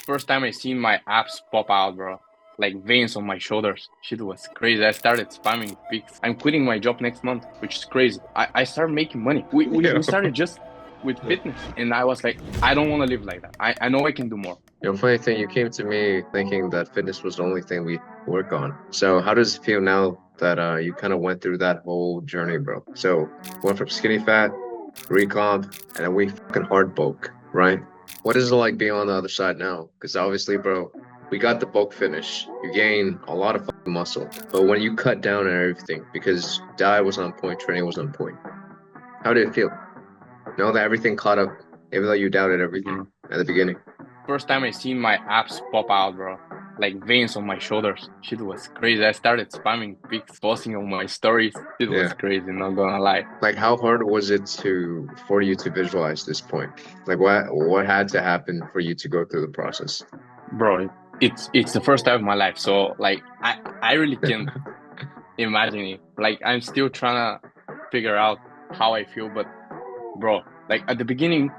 First time I seen my abs pop out, bro. Like veins on my shoulders. Shit was crazy. I started spamming pics. I'm quitting my job next month, which is crazy. I started making money. Yeah. We started just with fitness. And I was like, I don't want to live like that. I know I can do more. Funny thing, you came to me thinking that fitness was the only thing we work on. So how does it feel now that you kind of went through that whole journey, bro? So went from skinny fat, recomp, and then we fucking hard bulk, right? What is it like being on the other side now? Because obviously, bro, we got the bulk finish. You gain a lot of fucking muscle. But when you cut down on everything, because diet was on point, training was on point, how did it feel? Know that everything caught up, even though you doubted everything Mhm. at the beginning. First time I seen my abs pop out, bro. Like veins on my shoulders. Shit was crazy. I started spamming pics, posting on my stories. It was Yeah. crazy, not gonna lie. Like, how hard was it for you to visualize this point? Like, what had to happen for you to go through the process? Bro, it's the first time of my life. So like I really can't imagine it. Like I'm still trying to figure out how I feel, but bro, like at the beginning,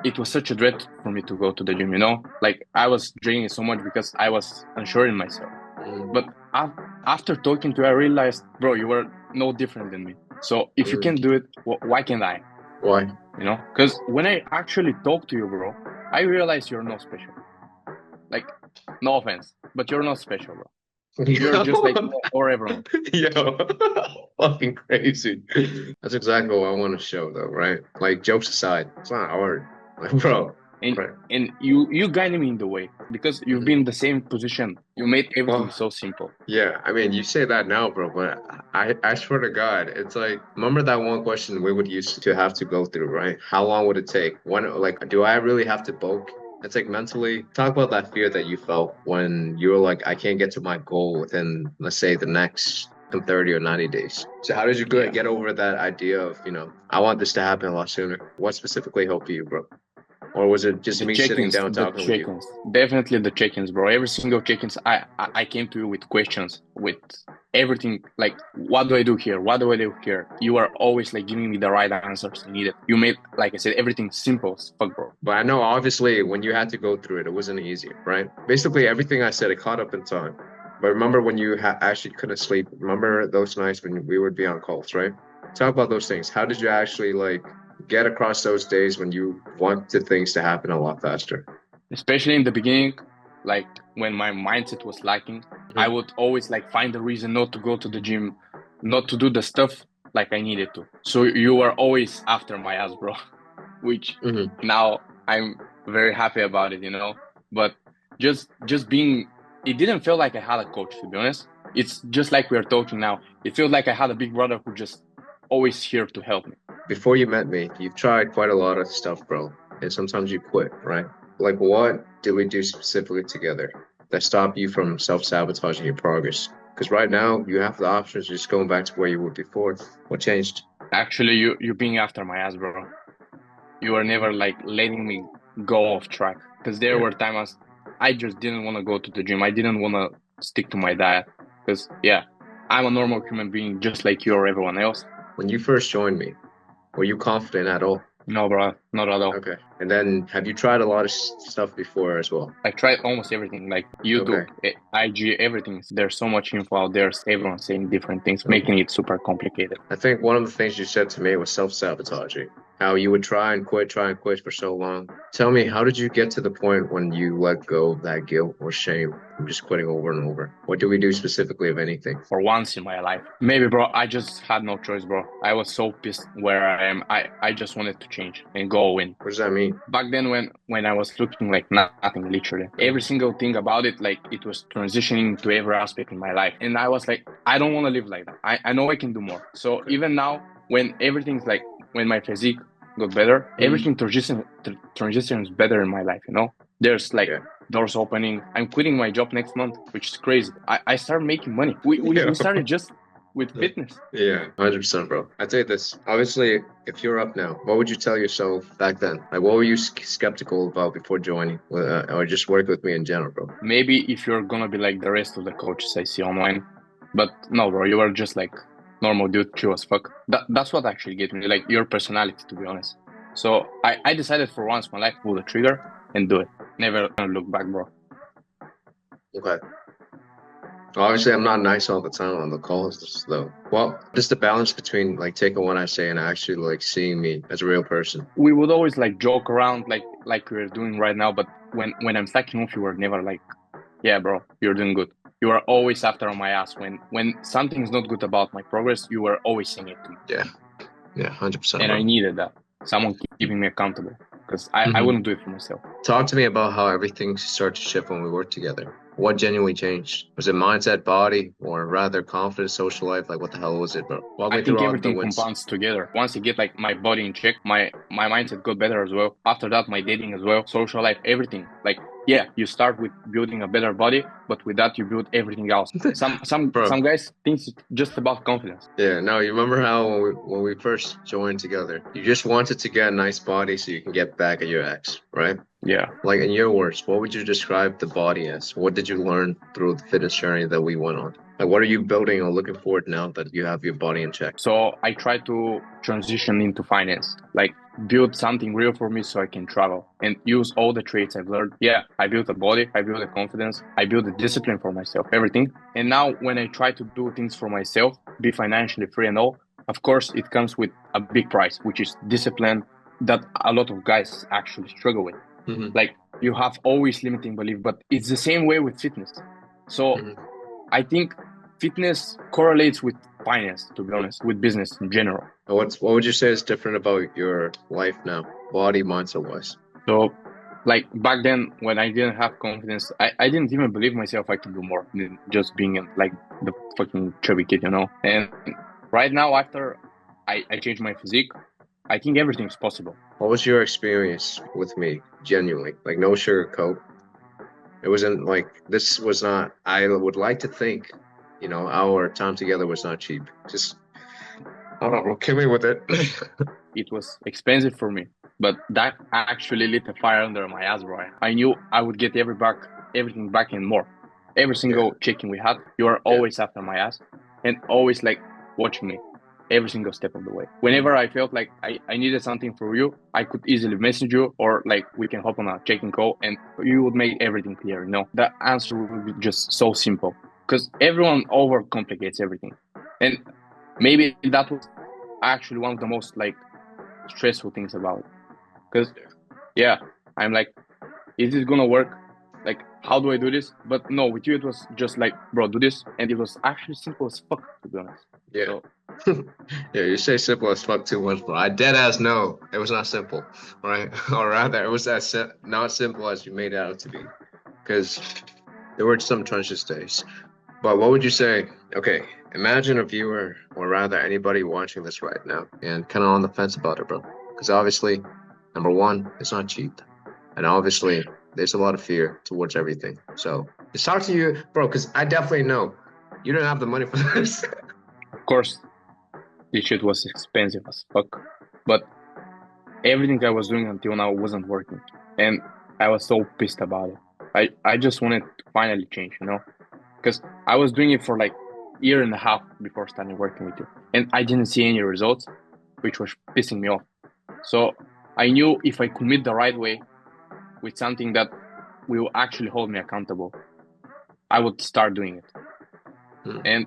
it was such a dread for me to go to the gym, you know? Like I was draining so much because I was unsure in myself. But after talking to you, I realized, bro, you were no different than me. So if you can Mm. do it, why can't I? Why? You know? Because when I actually talk to you, bro, I realize you're not special. Like, no offense, but you're not special, bro. You're just like Yo, or everyone. yo, fucking crazy. That's exactly what I want to show, though, right? Like, jokes aside, it's not hard, like, bro. And Right. you guided me in the way because you've been Mhm. in the same position. You made everything Well, so simple. yeah, I mean, you say that now, bro, but I swear to God, it's like, remember that one question we would used to have to go through, right? How long would it take? When, like, do I really have to bulk? It's like mentally, talk about that fear that you felt when you were like, I can't get to my goal within, let's say, the next 30 or 90 days. So how did you Yeah. get over that idea of, I want this to happen a lot sooner? What specifically helped you, bro? Or was it just The me sitting check-ins, down the talking with you? check-ins, definitely the check-ins, bro. Every single check-ins, I came to you with questions, with everything. Like, what do I do here? What do I do here? You are always like giving me the right answers I needed. You made, like I said, everything simple as fuck, bro. But I know obviously when you had to go through it, it wasn't easy, right? Basically, everything I said, it caught up in time. But remember when you actually couldn't sleep? Remember those nights when we would be on calls, right? Talk about those things. How did you actually like get across those days when you wanted things to happen a lot faster? Especially in the beginning, like when my mindset was lacking, I Mhm. would always like find a reason not to go to the gym, not to do the stuff like I needed to. So you were always after my ass, bro. Which Mhm. now I'm very happy about it, you know. But just being, it didn't feel like I had a coach, to be honest. It's just like we are talking now. It feels like I had a big brother who just always here to help me. Before you met me, you've tried quite a lot of stuff, bro. And sometimes you quit, right? Like what did we do specifically together that stopped you from self-sabotaging your progress? Because right now you have the options of just going back to where you were before. What changed? Actually, you being after my ass, bro. You were never like letting me go off track because there Yeah. were times I just didn't want to go to the gym. I didn't want to stick to my diet because yeah, I'm a normal human being just like you or everyone else. When you first joined me, were you confident at all? No, bro, not at all. Okay. And then have you tried a lot of stuff before as well? I tried almost everything, like YouTube, Okay. IG, everything. There's so much info out there. Everyone saying different things, Okay. making it super complicated. I think one of the things you said to me was self-sabotaging. How you would try and quit for so long. Tell me, how did you get to the point when you let go of that guilt or shame from just quitting over and over? What do we do specifically, if anything? For once in my life. Maybe, bro, I just had no choice, bro. I was so pissed where I am. I just wanted to change and go in. What does that mean? Back then when I was looking like nothing, literally. Every single thing about it, like it was transitioning to every aspect in my life. And I was like, I don't want to live like that. I know I can do more. So Okay. even now, when everything's like when my physique got better, Mm. everything transitions better in my life, you know? There's like Yeah. doors opening. I'm quitting my job next month, which is crazy. I started making money. Yeah. We started just with fitness. Yeah, 100%, bro. I'd say this. Obviously, if you're up now, what would you tell yourself back then? Like, what were you skeptical about before joining, or just work with me in general, bro? Maybe if you're gonna be like the rest of the coaches I see online. But no, bro, you are just like normal dude, chill as fuck. That's what actually get me, like your personality, to be honest. So I decided for once in my life, pull the trigger and do it. Never gonna look back, bro. Okay. Obviously, I'm not nice all the time on the calls, though. Well, just the balance between like taking what I say and actually like seeing me as a real person. We would always like joke around like we're doing right now, but when I'm stacking off, you were never like, yeah, bro, you're doing good. You are always after on my ass. When something's not good about my progress, you were always saying it to me. Yeah, 100%, And I bro. needed that. Someone keeping me accountable. Because I Mhm. wouldn't do it for myself. Talk to me about how everything started to shift when we worked together. What genuinely changed? Was it mindset, body, or rather confidence, social life? Like, what the hell was it, bro? Walk I me through think all the everything wins. compounds together. Once you get like my body in check, my mindset got better as well. After that, my dating as well, social life, everything. Like, yeah, you start with building a better body, but with that you build everything else. Bro, Some guys think it's just about confidence. yeah, no, you remember how when we first joined together, you just wanted to get a nice body so you can get back at your ex, right? Yeah. Like in your words, what would you describe the body as? What did you learn through the fitness journey that we went on? Like, what are you building or looking forward now that you have your body in check? So I try to transition into finance, like build something real for me so I can travel and use all the traits I've learned. Yeah, I built a body, I built a confidence, I built a discipline for myself, everything. And now when I try to do things for myself, be financially free and all, of course, it comes with a big price, which is discipline that a lot of guys actually struggle with. Mhm, Like you have always limiting belief, but it's the same way with fitness. So mhm. I think fitness correlates with finance, to be honest, with business in general. And what would you say is different about your life now, body, mindset wise? So, like back then, when I didn't have confidence, I didn't even believe myself I could do more than just being like the fucking chubby kid, you know? And right now, after I changed my physique, I think everything's possible. What was your experience with me, genuinely? Like, no sugarcoat. It wasn't like this was not, I would like to think, our time together was not cheap. Just, I don't know, kill me with it. It was expensive for me, but that actually lit a fire under my ass, bro. I knew I would get everything back and more. Every Yeah, single check-in we had, you are yeah. always after my ass and always like watching me every single step of the way. Whenever I felt like I needed something from you, I could easily message you or like we can hop on a check-in call and you would make everything clear, you know? The answer would be just so simple because everyone overcomplicates everything. And maybe that was actually one of the most like stressful things about it. Because yeah, I'm like, is this gonna work? Like, how do I do this? But no, with you it was just like, bro, do this, and it was actually simple as fuck, to be honest. Yeah. So Yeah, you say simple as fuck too much, bro. I dead ass no, it was not simple, right? Or rather, it was not simple as you made it out to be, because there were some trenches days. But what would you say? Okay, imagine a viewer, or rather anybody watching this right now, and kind of on the fence about it, bro. Because obviously, number one, it's not cheap, and obviously, there's a lot of fear towards everything. So it's talk to you, bro, because I definitely know you don't have the money for this. of course, this shit was expensive as fuck, but everything I was doing until now wasn't working, and I was so pissed about it. I just wanted to finally change, you know, because I was doing it for like year and a half before starting working with you, and I didn't see any results, which was pissing me off. So I knew if I commit the right way with something that will actually hold me accountable, I would start doing it. Hmm. And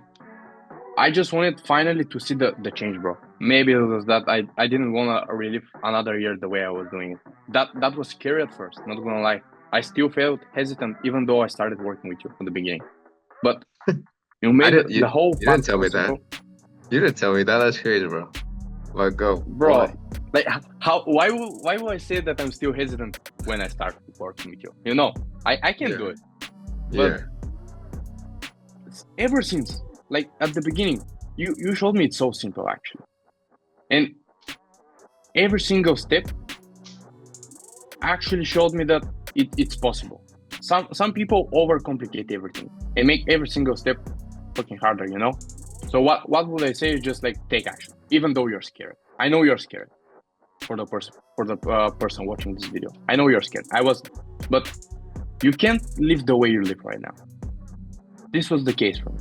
I just wanted finally to see the change, bro. Maybe it was that I didn't want to relive another year the way I was doing it. That was scary at first, not gonna lie. I still felt hesitant even though I started working with you from the beginning. But you I made didn't. the whole You didn't path tell me that. possible. You didn't tell me that. That's crazy, bro. But go. Bro, Why? like how why will I say that I'm still hesitant when I start working with you? You know, I can Yeah. do it. But Yeah. ever since, like at the beginning, you showed me it's so simple actually, and every single step actually showed me that it's possible. Some people overcomplicate everything and make every single step fucking harder, you know. So what would I say is just like take action, even though you're scared. I know you're scared for the person watching this video. I know you're scared. I was, but you can't live the way you live right now. This was the case for me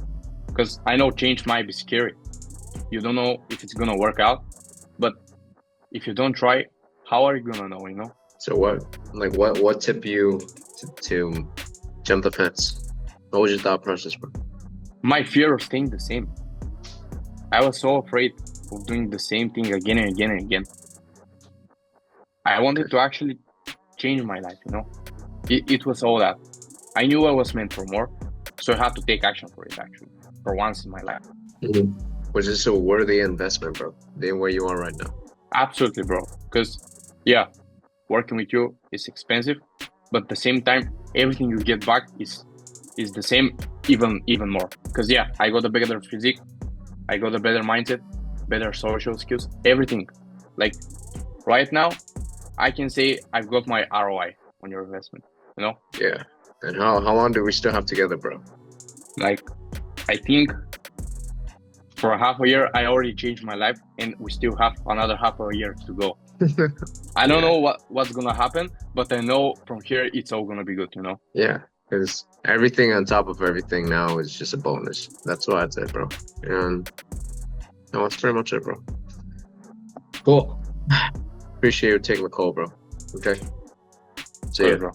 because I know change might be scary. You don't know if it's gonna work out, but if you don't try, how are you gonna know? You know? So what? Like what tip you to jump the fence? What was your thought process, bro? My fear of staying the same. I was so afraid of doing the same thing again and again and again. I wanted to actually change my life, you know? It was all that. I knew I was meant for more, so I had to take action for it, actually, for once in my life. Was this a worthy investment, bro? Being where you are right now? Absolutely, bro. Because, yeah, working with you is expensive, but at the same time, everything you get back is the same, even more. Because, yeah, I got a better physique, I got a better mindset, better social skills, everything. Like, right now, I can say I've got my ROI on your investment, you know? Yeah. And how long do we still have together, bro? Like, I think for half a year, I already changed my life, and we still have another half a year to go. I don't know what's gonna happen, but I know from here it's all gonna be good, you know? Yeah, because everything on top of everything now is just a bonus. That's what I'd say, bro. And no, that's pretty much it, bro. Cool. Appreciate you taking the call, bro. Okay. See Sorry, ya. bro.